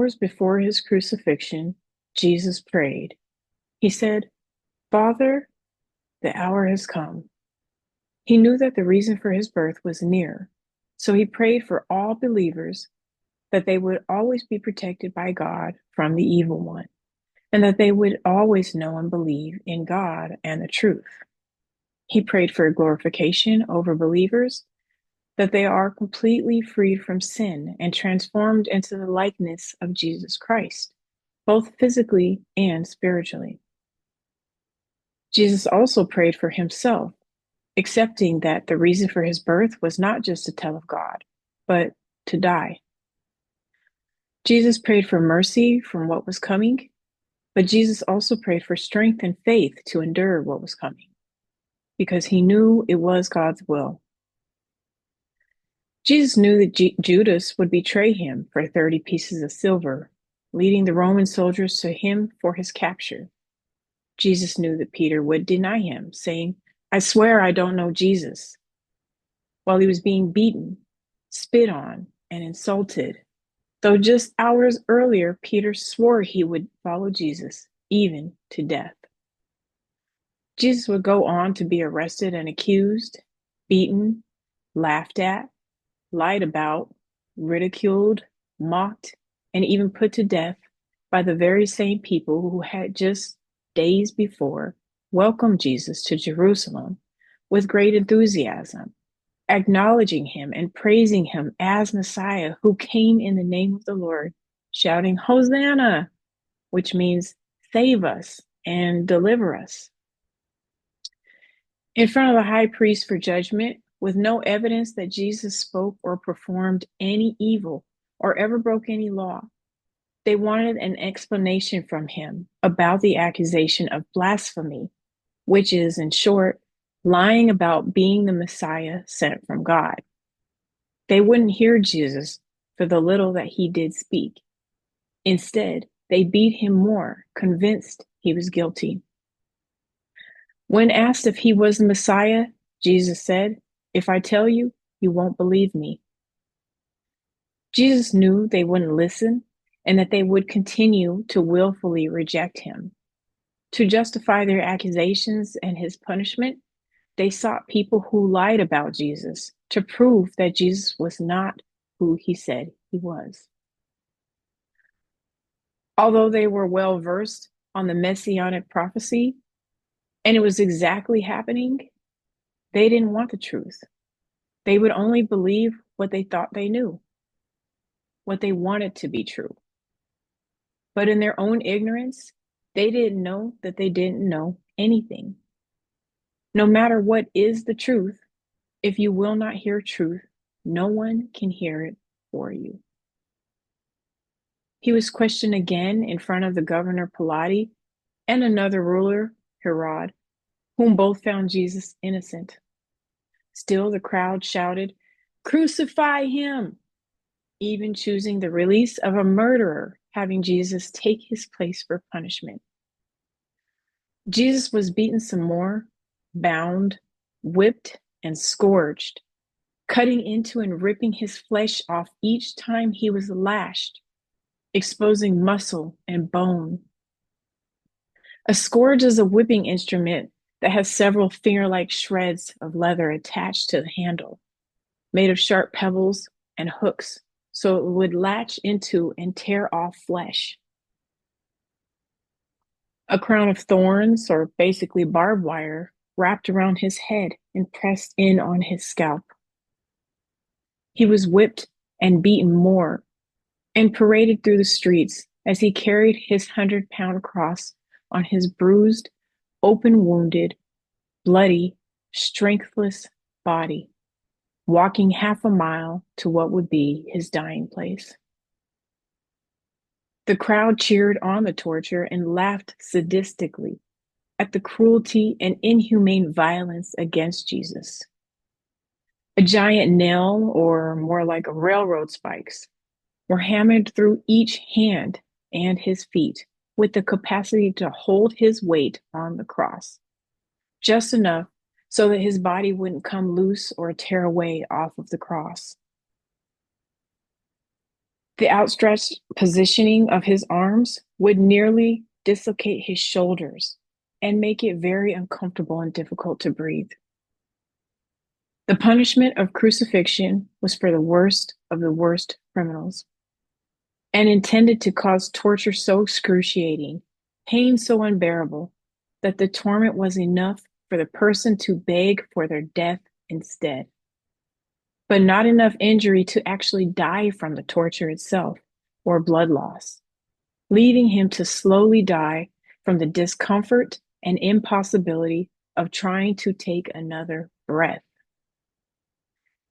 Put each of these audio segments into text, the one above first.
hours before his crucifixion, Jesus prayed. He said, "Father, the hour has come." He knew that the reason for his birth was near, so he prayed for all believers that they would always be protected by God from the evil one, and that they would always know and believe in God and the truth. He prayed for glorification over believers, that they are completely freed from sin and transformed into the likeness of Jesus Christ, both physically and spiritually. Jesus also prayed for himself, accepting that the reason for his birth was not just to tell of God, but to die. Jesus prayed for mercy from what was coming, but Jesus also prayed for strength and faith to endure what was coming, because he knew it was God's will. Jesus knew that Judas would betray him for 30 pieces of silver, leading the Roman soldiers to him for his capture. Jesus knew that Peter would deny him, saying, "I swear I don't know Jesus," while he was being beaten, spit on, and insulted. Though just hours earlier, Peter swore he would follow Jesus, even to death. Jesus would go on to be arrested and accused, beaten, laughed at, lied about, ridiculed, mocked, and even put to death by the very same people who had just days before welcomed Jesus to Jerusalem with great enthusiasm, acknowledging him and praising him as Messiah who came in the name of the Lord, shouting, "Hosanna," which means save us and deliver us. In front of the high priest for judgment, with no evidence that Jesus spoke or performed any evil or ever broke any law, they wanted an explanation from him about the accusation of blasphemy, which is, in short, lying about being the Messiah sent from God. They wouldn't hear Jesus for the little that he did speak. Instead, they beat him more, convinced he was guilty. When asked if he was the Messiah, Jesus said, "If I tell you, you won't believe me." Jesus knew they wouldn't listen and that they would continue to willfully reject him. To justify their accusations and his punishment, they sought people who lied about Jesus to prove that Jesus was not who he said he was. Although they were well versed on the messianic prophecy, and it was exactly happening, they didn't want the truth. They would only believe what they thought they knew, what they wanted to be true. But in their own ignorance, they didn't know that they didn't know anything. No matter what is the truth, if you will not hear truth, no one can hear it for you. He was questioned again in front of the governor Pilate and another ruler, Herod, whom both found Jesus innocent. Still, the crowd shouted, "Crucify him!" even choosing the release of a murderer, having Jesus take his place for punishment. Jesus was beaten some more, bound, whipped, and scourged, cutting into and ripping his flesh off each time he was lashed, exposing muscle and bone. A scourge is a whipping instrument that has several finger-like shreds of leather attached to the handle, made of sharp pebbles and hooks, so it would latch into and tear off flesh. A crown of thorns, or basically barbed wire, wrapped around his head and pressed in on his scalp. He was whipped and beaten more and paraded through the streets as he carried his 100-pound cross on his bruised, open-wounded, bloody, strengthless body, walking half a mile to what would be his dying place. The crowd cheered on the torture and laughed sadistically at the cruelty and inhumane violence against Jesus. A giant nail, or more like a railroad spikes, were hammered through each hand and his feet with the capacity to hold his weight on the cross, just enough so that his body wouldn't come loose or tear away off of the cross. The outstretched positioning of his arms would nearly dislocate his shoulders and make it very uncomfortable and difficult to breathe. The punishment of crucifixion was for the worst of the worst criminals and intended to cause torture so excruciating, pain so unbearable, that the torment was enough for the person to beg for their death instead, but not enough injury to actually die from the torture itself or blood loss, leaving him to slowly die from the discomfort and impossibility of trying to take another breath.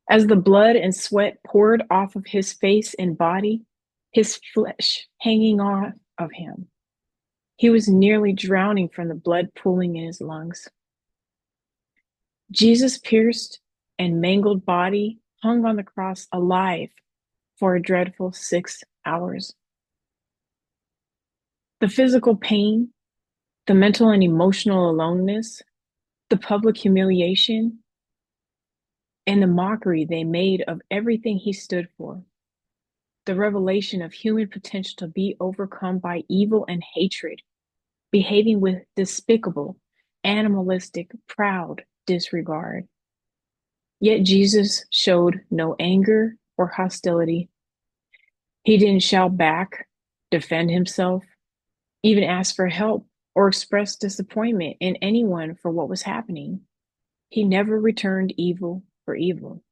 As the blood and sweat poured off of his face and body, his flesh hanging off of him, he was nearly drowning from the blood pooling in his lungs. Jesus' pierced and mangled body hung on the cross alive for a dreadful 6 hours. The physical pain, the mental and emotional aloneness, the public humiliation, and the mockery they made of everything he stood for, the revelation of human potential to be overcome by evil and hatred, behaving with despicable, animalistic, proud disregard. Yet Jesus showed no anger or hostility. He didn't shout back, defend himself, even ask for help, or express disappointment in anyone for what was happening. He never returned evil for evil.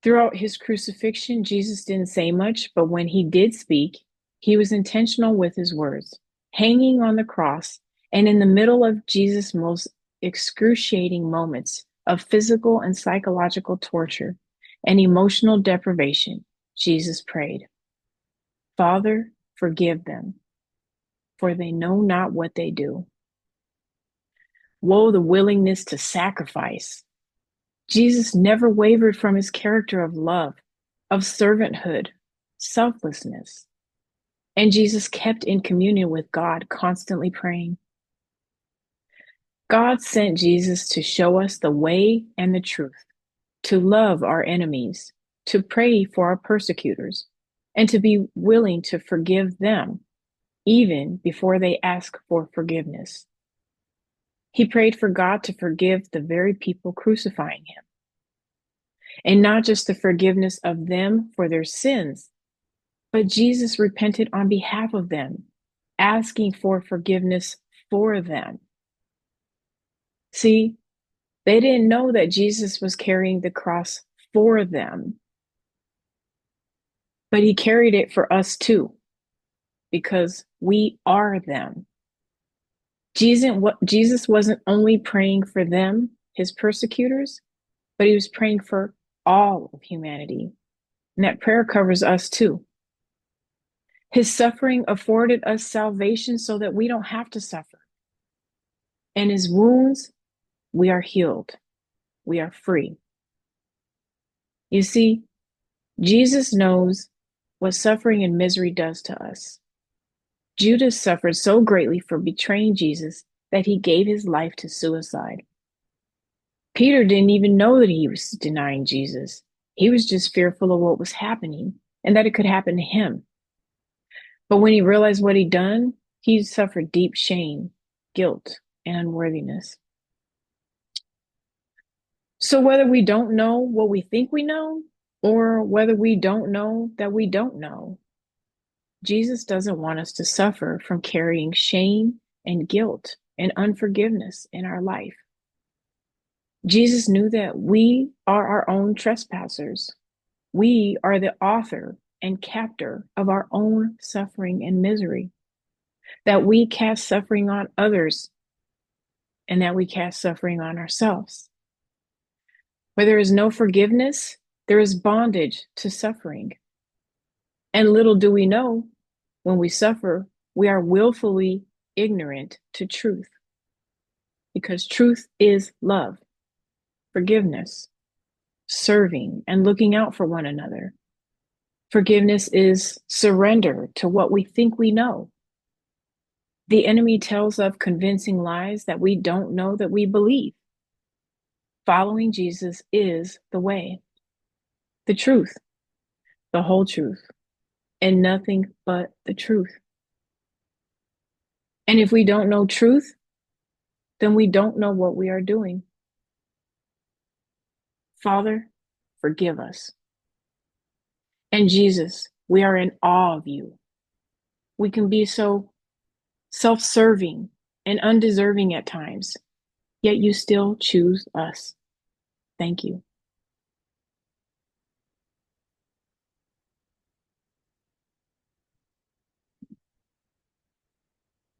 Throughout his crucifixion, Jesus didn't say much, but when he did speak, he was intentional with his words. Hanging on the cross, and in the middle of Jesus' most excruciating moments of physical and psychological torture and emotional deprivation, Jesus prayed, "Father, forgive them, for they know not what they do." Woe the willingness to sacrifice. Jesus never wavered from his character of love, of servanthood, selflessness. And Jesus kept in communion with God, constantly praying. God sent Jesus to show us the way and the truth, to love our enemies, to pray for our persecutors, and to be willing to forgive them, even before they ask for forgiveness. He prayed for God to forgive the very people crucifying him, and not just the forgiveness of them for their sins, but Jesus repented on behalf of them, asking for forgiveness for them. See, they didn't know that Jesus was carrying the cross for them, but he carried it for us too, because we are them. Jesus wasn't only praying for them, his persecutors, but he was praying for all of humanity. And that prayer covers us too. His suffering afforded us salvation so that we don't have to suffer. And his wounds, we are healed. We are free. You see, Jesus knows what suffering and misery does to us. Judas suffered so greatly for betraying Jesus that he gave his life to suicide. Peter didn't even know that he was denying Jesus. He was just fearful of what was happening and that it could happen to him. But when he realized what he'd done, he suffered deep shame, guilt, and unworthiness. So whether we don't know what we think we know, or whether we don't know that we don't know, Jesus doesn't want us to suffer from carrying shame and guilt and unforgiveness in our life. Jesus knew that we are our own trespassers. We are the author and captor of our own suffering and misery, that we cast suffering on others and that we cast suffering on ourselves. Where there is no forgiveness, there is bondage to suffering. And little do we know, when we suffer, we are willfully ignorant to truth. Because truth is love, forgiveness, serving, and looking out for one another. Forgiveness is surrender to what we think we know. The enemy tells us convincing lies that we don't know that we believe. Following Jesus is the way, the truth, the whole truth, and nothing but the truth. And if we don't know truth, then we don't know what we are doing. Father, forgive us. And Jesus, we are in awe of you. We can be so self serving and undeserving at times, yet you still choose us. Thank you.